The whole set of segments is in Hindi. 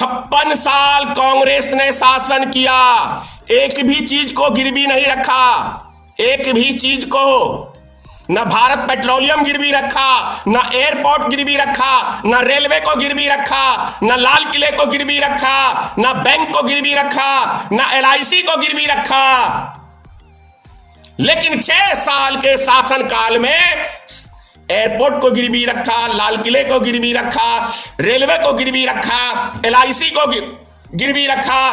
56 साल कांग्रेस ने शासन किया, एक भी चीज को गिरवी नहीं रखा, एक भी चीज को। न भारत पेट्रोलियम गिरवी रखा, न एयरपोर्ट गिरवी रखा, न रेलवे को गिरवी रखा, न लाल किले को गिरवी रखा, न बैंक को गिरवी रखा, न LIC को गिरवी रखा। लेकिन 6 साल के शासन काल में एयरपोर्ट को गिरवी रखा, लाल किले को गिरवी रखा, रेलवे को गिरवी रखा, LIC को गिरवी रखा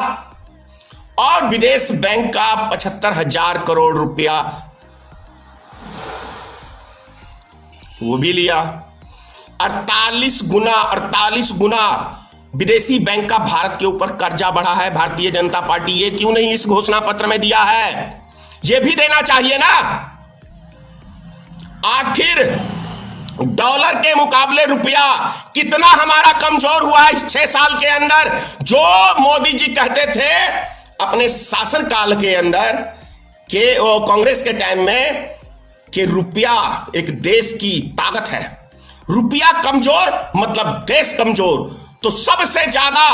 और विदेश बैंक का 75,000 करोड़ रुपया वो भी लिया। 48 गुना विदेशी बैंक का भारत के ऊपर कर्जा बढ़ा है भारतीय जनता पार्टी। ये क्यों नहीं इस घोषणा पत्र में दिया है? ये भी देना चाहिए ना। आखिर डॉलर के मुकाबले रुपया कितना हमारा कमजोर हुआ है इस 6 साल के अंदर। जो मोदी जी कहते थे अपने शासन काल के अंदर कि कांग्रेस के टाइम में कि रुपया एक देश की ताकत है, रुपया कमजोर मतलब देश कमजोर। तो सबसे ज्यादा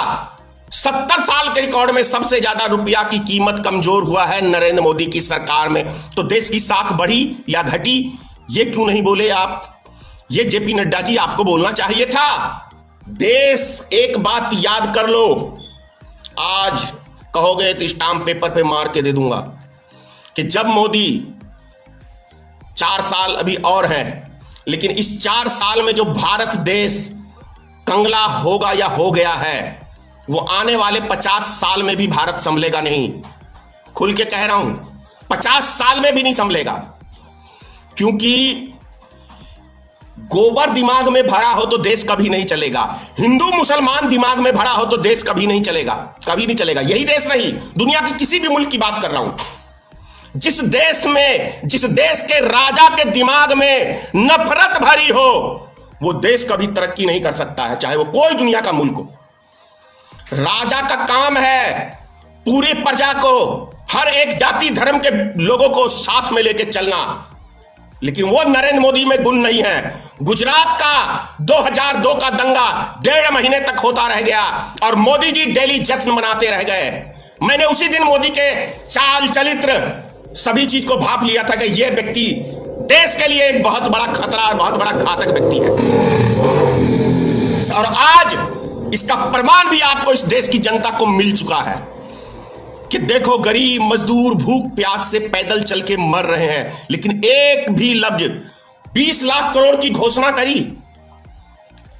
70 साल के रिकॉर्ड में सबसे ज्यादा रुपया की कीमत कमजोर हुआ है नरेंद्र मोदी की सरकार में। तो देश की साख बढ़ी या घटी, ये क्यों नहीं बोले आप? ये जेपी नड्डा जी आपको बोलना चाहिए था। देश एक बात याद कर लो, आज कहोगे तो स्टाम्प पेपर पे मार के दे दूंगा कि जब मोदी 4 साल अभी और है, लेकिन इस 4 साल में जो भारत देश कंगला होगा या हो गया है, वो आने वाले 50 साल में भी भारत संभलेगा नहीं। खुल के कह रहा हूं, 50 साल में भी नहीं संभलेगा। क्योंकि गोबर दिमाग में भरा हो तो देश कभी नहीं चलेगा, हिंदू मुसलमान दिमाग में भरा हो तो देश कभी नहीं चलेगा, कभी नहीं चलेगा। यही देश नहीं, दुनिया के किसी भी मुल्क की बात कर रहा हूं। जिस देश के राजा के दिमाग में नफरत भरी हो, वो देश कभी तरक्की नहीं कर सकता है, चाहे वो कोई दुनिया का मुल्क हो। राजा का काम है पूरी प्रजा को, हर एक जाति धर्म के लोगों को साथ में लेके चलना, लेकिन वो नरेंद्र मोदी में गुण नहीं है। गुजरात का 2002 का दंगा 1.5 महीने तक होता रह गया और मोदी जी डेली जश्न मनाते रह गए। मैंने उसी दिन मोदी के चाल चरित्र सभी चीज को भाप लिया था कि यह व्यक्ति देश के लिए एक बहुत बड़ा खतरा और बहुत बड़ा घातक व्यक्ति है। और आज इसका प्रमाण भी आपको इस देश की जनता को मिल चुका है कि देखो गरीब मजदूर भूख प्यास से पैदल चल के मर रहे हैं, लेकिन एक भी लफ्ज 20 लाख करोड़ की घोषणा करी,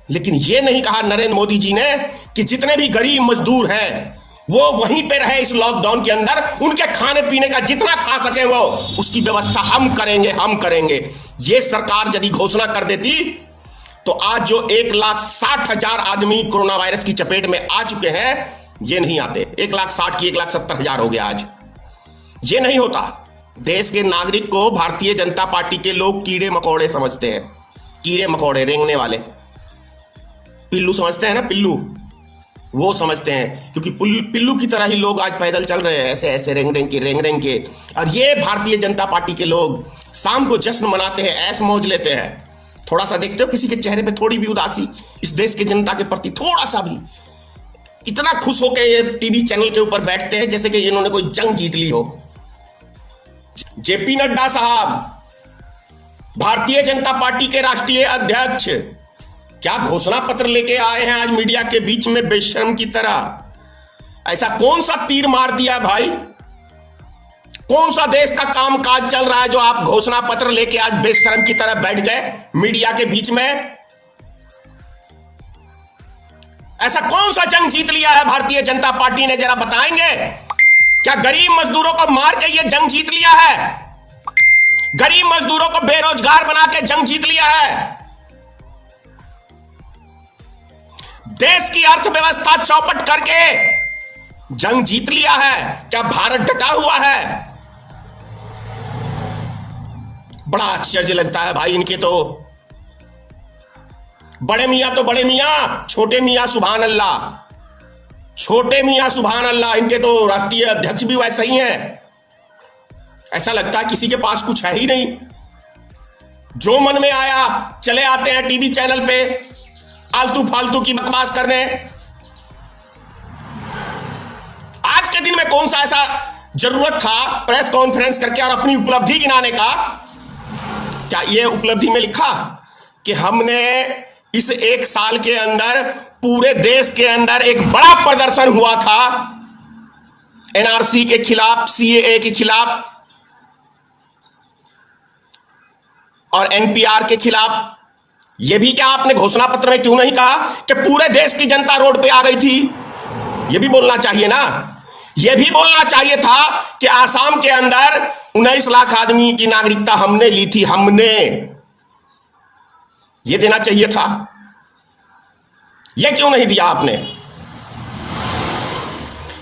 लेकिन यह नहीं कहा नरेंद्र मोदी जी ने कि जितने भी गरीब मजदूर हैं वो वहीं पे रहे इस लॉकडाउन के अंदर, उनके खाने पीने का जितना खा सके वो उसकी व्यवस्था हम करेंगे। ये सरकार यदि घोषणा कर देती तो आज जो 1,60,000 आदमी कोरोना वायरस की चपेट में आ चुके हैं, ये नहीं आते। 1,60,000 की 1,70,000 हो गया आज। ये नहीं होता। देश के नागरिक को भारतीय जनता पार्टी के लोग कीड़े मकोड़े समझते हैं, कीड़े मकोड़े रेंगने वाले पिल्लू समझते हैं ना, पिल्लू वो समझते हैं, क्योंकि पिल्लू की तरह ही लोग आज पैदल चल रहे हैं, ऐसे ऐसे रेंग के। और ये भारतीय जनता पार्टी के लोग शाम को जश्न मनाते हैं, ऐश मौज लेते हैं। थोड़ा सा देखते हो किसी के चेहरे पे थोड़ी भी उदासी इस देश की जनता के प्रति, थोड़ा सा भी? इतना खुश होकर ये टीवी चैनल के ऊपर बैठते हैं जैसे कि इन्होंने कोई जंग जीत ली हो। जेपी नड्डा साहब, भारतीय जनता पार्टी के राष्ट्रीय अध्यक्ष, क्या घोषणा पत्र लेके आए हैं आज मीडिया के बीच में बेशर्म की तरह? ऐसा कौन सा तीर मार दिया भाई? कौन सा देश का काम काज चल रहा है जो आप घोषणा पत्र लेके आज बेशर्म की तरह बैठ गए मीडिया के बीच में? ऐसा कौन सा जंग जीत लिया है भारतीय जनता पार्टी ने, जरा बताएंगे? क्या गरीब मजदूरों को मार के ये जंग जीत लिया है? गरीब मजदूरों को बेरोजगार बना के जंग जीत लिया है? देश की अर्थव्यवस्था चौपट करके जंग जीत लिया है? क्या भारत डटा हुआ है? बड़ा आश्चर्य लगता है भाई इनके तो। बड़े मियां तो बड़े मियां, छोटे मियां सुभान अल्लाह, छोटे मियां सुभान अल्लाह। इनके तो राष्ट्रीय अध्यक्ष भी वैसे ही हैं। ऐसा लगता है किसी के पास कुछ है ही नहीं, जो मन में आया चले आते हैं टीवी चैनल पे आलतू फालतू की बकवास करने। कौन सा ऐसा जरूरत था प्रेस कॉन्फ्रेंस करके और अपनी उपलब्धि गिनाने का? क्या यह उपलब्धि में लिखा कि हमने इस एक साल के अंदर पूरे देश के अंदर एक बड़ा प्रदर्शन हुआ था एनआरसी के खिलाफ, सीएए के खिलाफ और एनपीआर के खिलाफ? यह भी क्या आपने घोषणा पत्र में क्यों नहीं कहा कि पूरे देश की जनता रोड पे आ गई थी? यह भी बोलना चाहिए ना। यह भी बोलना चाहिए था कि आसाम के अंदर 19 लाख आदमी की नागरिकता हमने ली थी, हमने। यह देना चाहिए था। यह क्यों नहीं दिया आपने?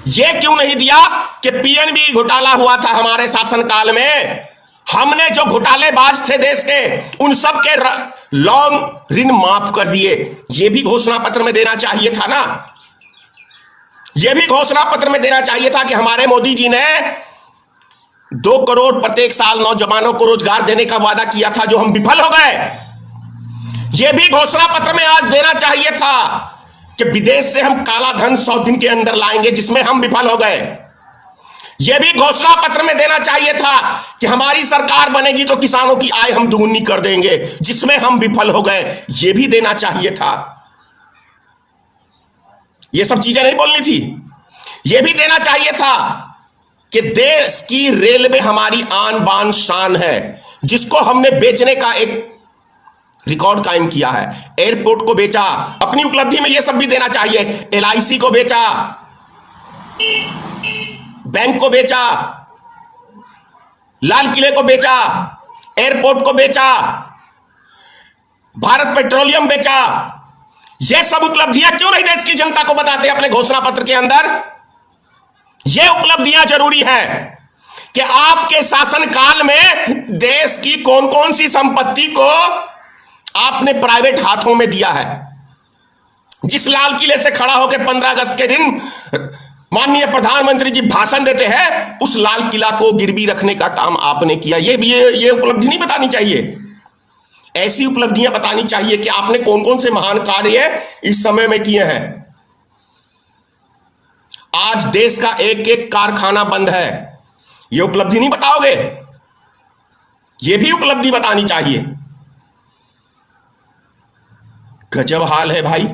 यह क्यों नहीं दिया कि पीएनबी घोटाला हुआ था हमारे शासनकाल में, हमने जो घोटालेबाज थे देश के उन सब के लोन ऋण माफ कर दिए? यह भी घोषणा पत्र में देना चाहिए था ना। यह भी घोषणा पत्र में देना चाहिए था कि हमारे मोदी जी ने 2 करोड़ प्रत्येक साल नौजवानों को रोजगार देने का वादा किया था, जो हम विफल हो गए। यह भी घोषणा पत्र में आज देना चाहिए था कि विदेश से हम काला धन 100 दिन के अंदर लाएंगे, जिसमें हम विफल हो गए। यह भी घोषणा पत्र में देना चाहिए था कि हमारी सरकार बनेगी तो किसानों की आय हम दुगुनी कर देंगे, जिसमें हम विफल हो गए। यह भी देना चाहिए था। यह सब चीजें नहीं बोलनी थी। यह भी देना चाहिए था कि देश की रेलवे हमारी आन बान शान है, जिसको हमने बेचने का एक रिकॉर्ड कायम किया है। एयरपोर्ट को बेचा, अपनी उपलब्धि में यह सब भी देना चाहिए। एलआईसी को बेचा, बैंक को बेचा, लाल किले को बेचा, एयरपोर्ट को बेचा, भारत पेट्रोलियम बेचा। यह सब उपलब्धियां क्यों नहीं देश की जनता को बताते अपने घोषणा पत्र के अंदर? यह उपलब्धियां जरूरी है कि आपके शासनकाल में देश की कौन कौन सी संपत्ति को आपने प्राइवेट हाथों में दिया है। जिस लाल किले से खड़ा होकर 15 अगस्त के दिन माननीय प्रधानमंत्री जी भाषण देते हैं, उस लाल किला को गिरवी रखने का काम आपने किया। ये उपलब्धि नहीं बतानी चाहिए। ऐसी उपलब्धियां बतानी चाहिए कि आपने कौन कौन से महान कार्य इस समय में किए हैं। आज देश का एक एक कारखाना बंद है, यह उपलब्धि नहीं बताओगे? यह भी उपलब्धि बतानी चाहिए। गजब हाल है भाई।